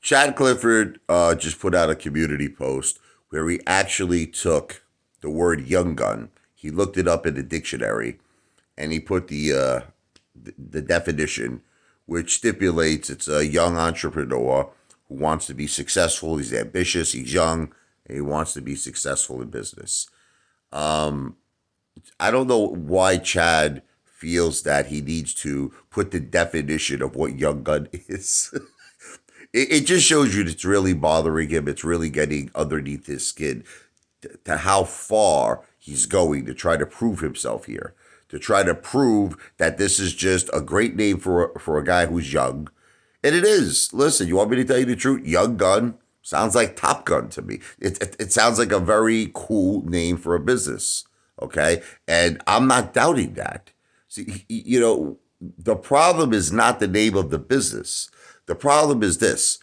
Chad Clifford just put out a community post where he actually took the word young gun. He looked it up in the dictionary and he put the definition, which stipulates it's a young entrepreneur who wants to be successful. He's ambitious, he's young, and he wants to be successful in business. Um, I don't know why Chad feels that he needs to put the definition of what young gun is. It just shows you that it's really bothering him. It's really getting underneath his skin to how far he's going to try to prove himself here, to try to prove that this is just a great name for a guy who's young. And it is. Listen, you want me to tell you the truth? Young Gun sounds like Top Gun to me. It sounds like a very cool name for a business. Okay. And I'm not doubting that. See, the problem is not the name of the business. The problem is this.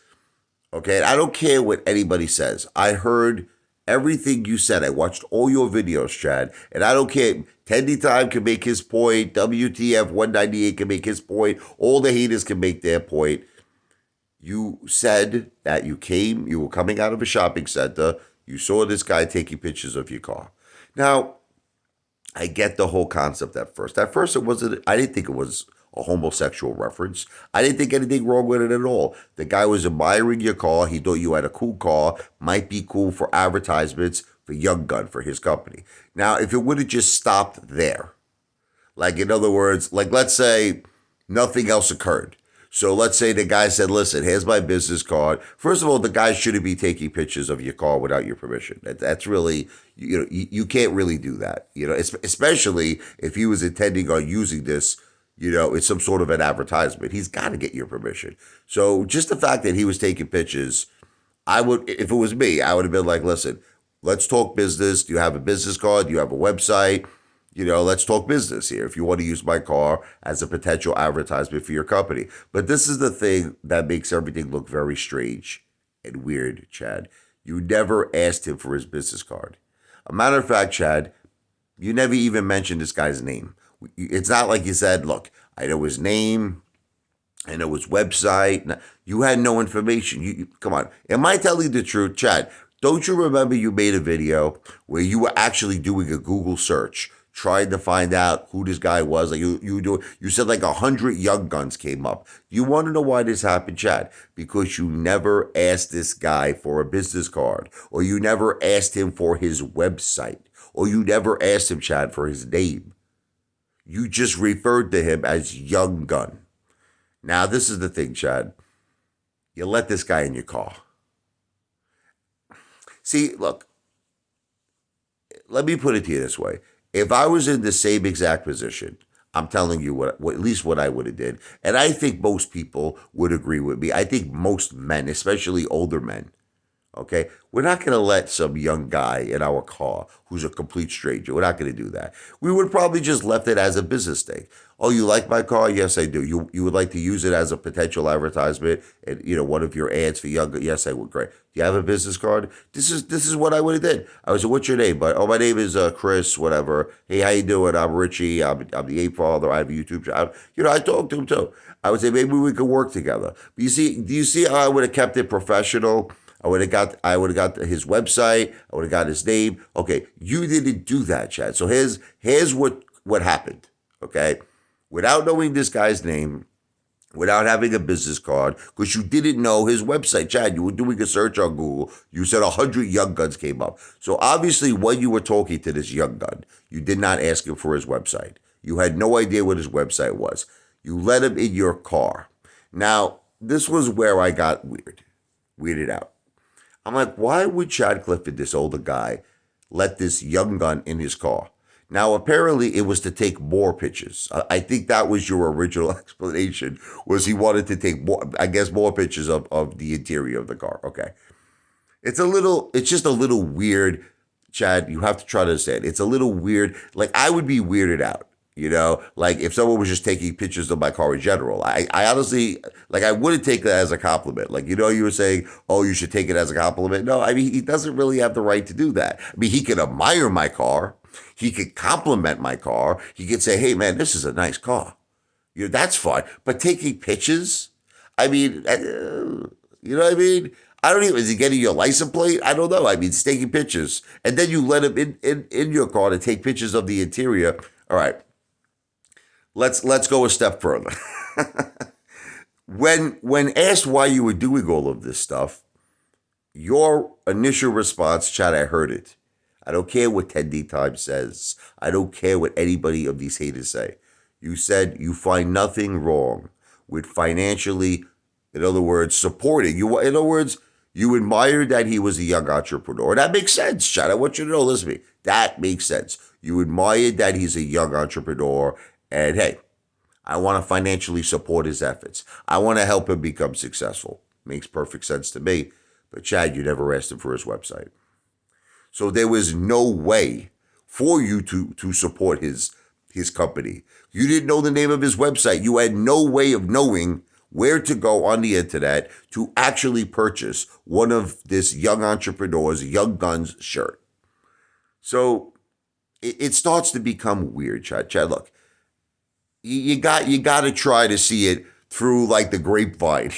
Okay. I don't care what anybody says. I heard everything you said. I watched all your videos, Chad, and I don't care. Tendy Time can make his point. WTF 198 can make his point. All the haters can make their point. You said that you were coming out of a shopping center. You saw this guy taking pictures of your car. Now, I get the whole concept at first. At first, I didn't think it was a homosexual reference. I didn't think anything wrong with it at all. The guy was admiring your car. He thought you had a cool car, might be cool for advertisements for Young Gun, for his company. Now, if it would have just stopped there, like in other words, like let's say nothing else occurred. So let's say the guy said, listen, here's my business card. First of all, the guy shouldn't be taking pictures of your car without your permission. That's really, you can't really do that. Especially if he was intending on using this, it's some sort of an advertisement. He's got to get your permission. So just the fact that he was taking pictures, I would, if it was me, I would have been like, listen, let's talk business. Do you have a business card? Do you have a website? Let's talk business here if you want to use my car as a potential advertisement for your company. But this is the thing that makes everything look very strange and weird, Chad. You never asked him for his business card. A matter of fact, Chad, you never even mentioned this guy's name. It's not like you said, look, I know his name, I know his website. You had no information. Come on. Am I telling you the truth, Chad? Don't you remember you made a video where you were actually doing a Google search, trying to find out who this guy was? Like you said like 100 Young Guns came up. You want to know why this happened, Chad? Because you never asked this guy for a business card, or you never asked him for his website, or you never asked him, Chad, for his name. You just referred to him as Young Gun. Now, this is the thing, Chad. You let this guy in your car. See, look, let me put it to you this way. If I was in the same exact position, I'm telling you at least what I would have did. And I think most people would agree with me. I think most men, especially older men, okay, we're not going to let some young guy in our car who's a complete stranger. We're not going to do that. We would probably just left it as a business thing. Oh, you like my car? Yes, I do. You would like to use it as a potential advertisement and one of your ads for younger? Yes, I would. Great. Do you have a business card? This is what I would have did. I was, what's your name? But oh, my name is Chris. Whatever. Hey, how you doing? I'm Richie. I'm the Apefather. I have a YouTube channel. I talked to him too. I would say maybe we could work together. But do you see how I would have kept it professional? I would have got his website. I would have got his name. Okay, you didn't do that, Chad. So here's what happened. Okay, without knowing this guy's name, without having a business card, because you didn't know his website, Chad. You were doing a search on Google. You said 100 Young Guns came up. So obviously, when you were talking to this Young Gun, you did not ask him for his website. You had no idea what his website was. You let him in your car. Now, this was where I got weirded out. I'm like, why would Chad Clifford, this older guy, let this Young Gun in his car? Now, apparently, it was to take more pictures. I think that was your original explanation, was he wanted to take more pictures of the interior of the car. Okay. It's just a little weird, Chad. You have to try to understand. It's a little weird. Like, I would be weirded out. Like if someone was just taking pictures of my car in general, I honestly, like, I wouldn't take that as a compliment. Like, you were saying, oh, you should take it as a compliment. No, I mean, he doesn't really have the right to do that. I mean, he could admire my car. He could compliment my car. He could say, hey, man, this is a nice car. That's fine. But taking pictures, I mean, you know what I mean? I don't even, is he getting your license plate? I don't know. I mean, he's taking pictures. And then you let him in your car to take pictures of the interior. All right, let's go a step further. When asked why you were doing all of this stuff, your initial response, Chad, I heard it. I don't care what Ted D Time says. I don't care what anybody of these haters say. You said you find nothing wrong with financially, in other words, supporting. In other words, you admired that he was a young entrepreneur. That makes sense, Chad. I want you to know, listen to me. That makes sense. You admired that he's a young entrepreneur. And hey, I want to financially support his efforts. I want to help him become successful. Makes perfect sense to me. But Chad, you never asked him for his website. So there was no way for you to support his company. You didn't know the name of his website. You had no way of knowing where to go on the internet to actually purchase one of this young entrepreneur's Young Guns shirt. So it starts to become weird, Chad. Chad, look, you got to try to see it through like the grapevine.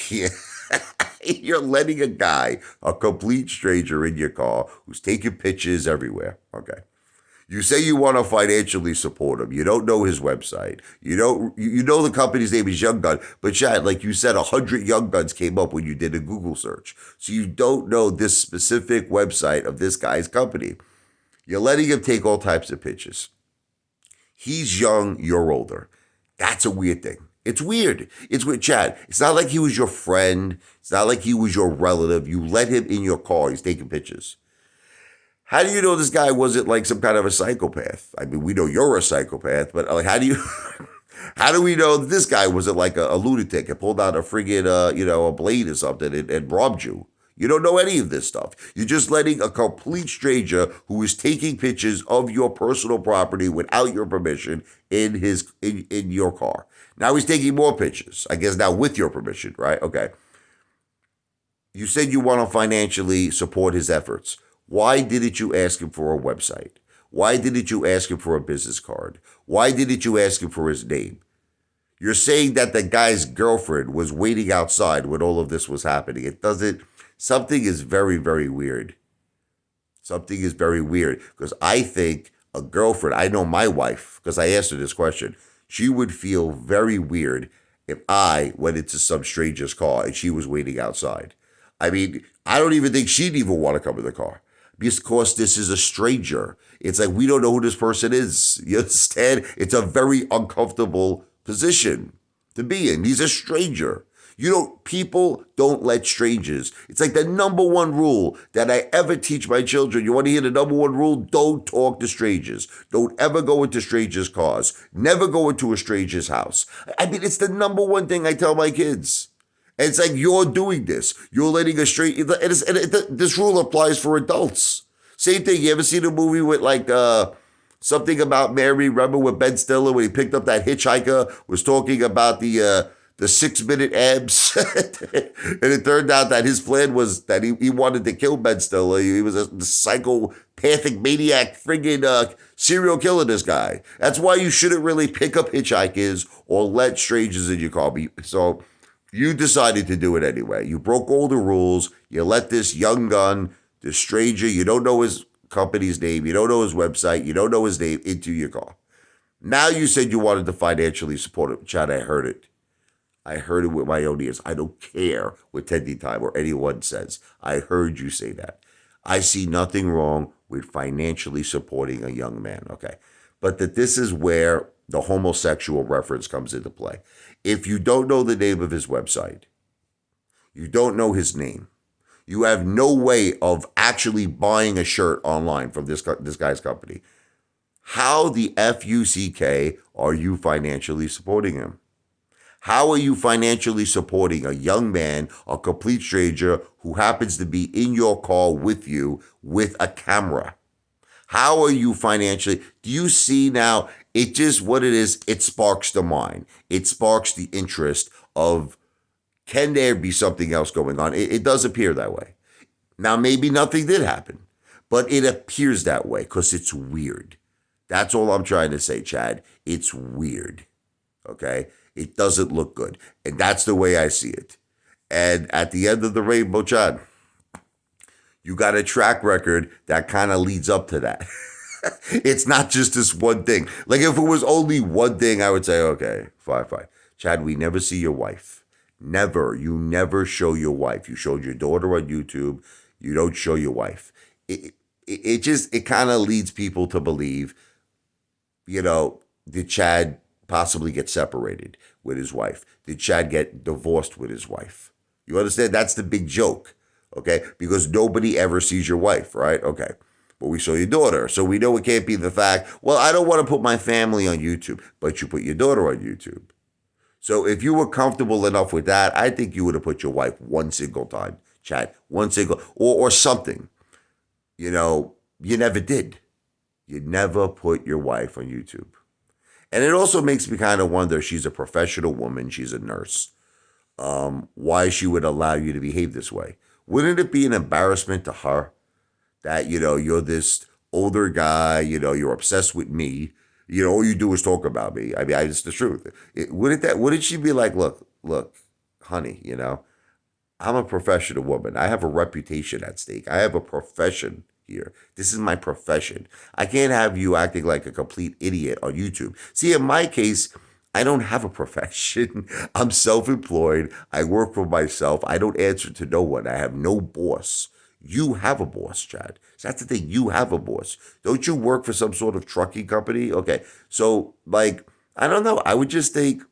You're letting a guy, a complete stranger in your car who's taking pictures everywhere. Okay. You say you want to financially support him. You don't know his website. You know the company's name is Young Gun, but Chad, like you said, 100 Young Guns came up when you did a Google search. So you don't know this specific website of this guy's company. You're letting him take all types of pictures. He's young, you're older. That's a weird thing. It's weird. It's weird, Chad. It's not like he was your friend. It's not like he was your relative. You let him in your car. He's taking pictures. How do you know this guy wasn't like some kind of a psychopath? I mean, we know you're a psychopath, but like, how do you, how do we know that this guy wasn't like a lunatic and pulled out a friggin', a blade or something and robbed you? You don't know any of this stuff. You're just letting a complete stranger who is taking pictures of your personal property without your permission in your car. Now he's taking more pictures. I guess now with your permission, right? Okay. You said you want to financially support his efforts. Why didn't you ask him for a website? Why didn't you ask him for a business card? Why didn't you ask him for his name? You're saying that the guy's girlfriend was waiting outside when all of this was happening. It doesn't, something is very, very weird. Something is very weird because I think a girlfriend, I know my wife, because I asked her this question, she would feel very weird if I went into some stranger's car and she was waiting outside. I mean, I don't even think she'd even want to come in the car because this is a stranger. It's like we don't know who this person is. You understand? It's a very uncomfortable position to be in. He's a stranger. People don't let strangers. It's like the number one rule that I ever teach my children. You want to hear the number one rule? Don't talk to strangers. Don't ever go into strangers' cars. Never go into a stranger's house. I mean, it's the number one thing I tell my kids. And it's like you're doing this. You're letting a stranger. This rule applies for adults. Same thing. You ever seen a movie with like something about Mary? Remember with Ben Stiller when he picked up that hitchhiker, was talking about the 6-minute abs, and it turned out that his plan was that he wanted to kill Ben Stiller. He was a psychopathic maniac, friggin' serial killer. This guy. That's why you shouldn't really pick up hitchhikers or let strangers in your car. So you decided to do it anyway. You broke all the rules. You let this young gun, this stranger, you don't know his company's name, you don't know his website, you don't know his name, into your car. Now you said you wanted to financially support it. Chad, I heard it. I heard it with my own ears. I don't care what Teddy Time or anyone says. I heard you say that. I see nothing wrong with financially supporting a young man, okay? But that this is where the homosexual reference comes into play. If you don't know the name of his website, you don't know his name, you have no way of actually buying a shirt online from this guy's company. How the FUCK are you financially supporting him? How are you financially supporting a young man, a complete stranger who happens to be in your car with you with a camera? How are you financially? Do you see now? It just what it is. It sparks the mind. It sparks the interest of, can there be something else going on? It does appear that way. Now, maybe nothing did happen, but it appears that way because it's weird. That's all I'm trying to say, Chad. It's weird. Okay? It doesn't look good. And that's the way I see it. And at the end of the rainbow, Chad, you got a track record that kind of leads up to that. It's not just this one thing. Like if it was only one thing, I would say, okay, fine, fine. Chad, we never see your wife. Never. You never show your wife. You showed your daughter on YouTube. You don't show your wife. It kind of leads people to believe, did Chad possibly get separated with his wife? Did Chad get divorced with his wife? You understand? That's the big joke, okay? Because nobody ever sees your wife, right? Okay. But we saw your daughter. So we know it can't be the fact, well, I don't want to put my family on YouTube, but you put your daughter on YouTube. So if you were comfortable enough with that, I think you would have put your wife one single time, Chad, one single, or something. You never did. You never put your wife on YouTube. And it also makes me kind of wonder, she's a professional woman, she's a nurse, why she would allow you to behave this way. Wouldn't it be an embarrassment to her that, you're this older guy, you're obsessed with me, all you do is talk about me. I mean, it's the truth. Wouldn't she be like, look, honey, I'm a professional woman. I have a reputation at stake. I have a profession here. This is my profession. I can't have you acting like a complete idiot on YouTube. See, in my case, I don't have a profession. I'm self-employed. I work for myself. I don't answer to no one. I have no boss. You have a boss, Chad. So that's the thing. You have a boss. Don't you work for some sort of trucking company? Okay. So, I don't know. I would just think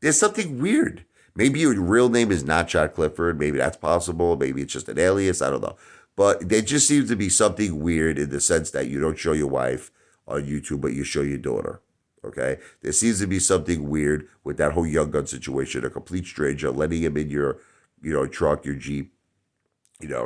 there's something weird. Maybe your real name is not Chad Clifford. Maybe that's possible. Maybe it's just an alias. I don't know. But there just seems to be something weird in the sense that you don't show your wife on YouTube, but you show your daughter. Okay? There seems to be something weird with that whole Young Gun situation. A complete stranger letting him in your, truck, your Jeep,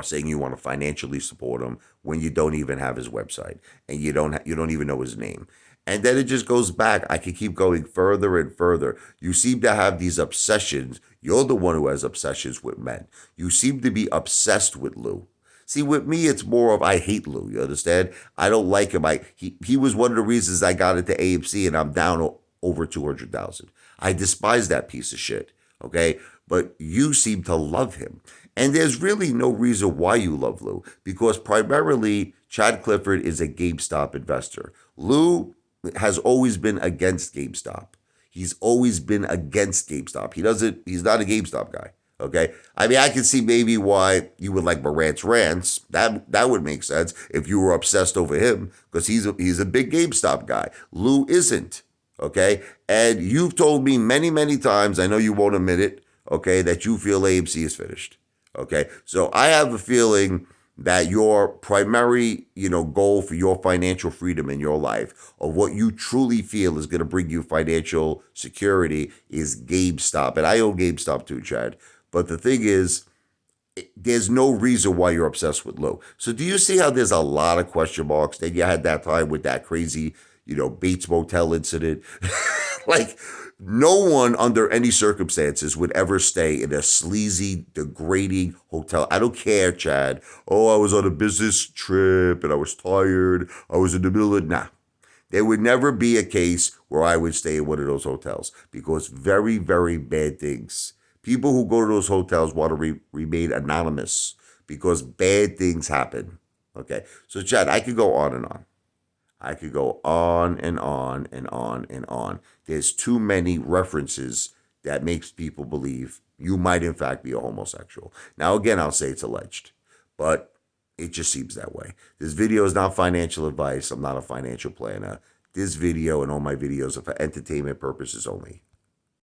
saying you want to financially support him when you don't even have his website and you don't even know his name. And then it just goes back. I can keep going further and further. You seem to have these obsessions. You're the one who has obsessions with men. You seem to be obsessed with Lou. See, with me, it's more of I hate Lou. You understand? I don't like him. He was one of the reasons I got into AMC, and I'm down over 200,000. I despise that piece of shit. Okay, but you seem to love him, and there's really no reason why you love Lou because primarily Chad Clifford is a GameStop investor. Lou has always been against GameStop. He's always been against GameStop. He's not a GameStop guy. Okay. I mean, I can see maybe why you would like Morant's rants. That would make sense if you were obsessed over him because he's a big GameStop guy. Lou isn't. Okay. And you've told me many, many times, I know you won't admit it, okay, that you feel AMC is finished. Okay. So I have a feeling that your primary, goal for your financial freedom in your life of what you truly feel is going to bring you financial security is GameStop. And I own GameStop too, Chad. But the thing is, there's no reason why you're obsessed with Lou. So do you see how there's a lot of question marks? Then you had that time with that crazy, Bates Motel incident. Like, no one under any circumstances would ever stay in a sleazy, degrading hotel. I don't care, Chad. Oh, I was on a business trip and I was tired. I was in the middle of, nah. There would never be a case where I would stay in one of those hotels because very, very bad things. People who go to those hotels want to remain anonymous because bad things happen. Okay. So, Chad, I could go on and on. I could go on and on and on and on. There's too many references that makes people believe you might in fact be a homosexual. Now, again, I'll say it's alleged, but it just seems that way. This video is not financial advice. I'm not a financial planner. This video and all my videos are for entertainment purposes only.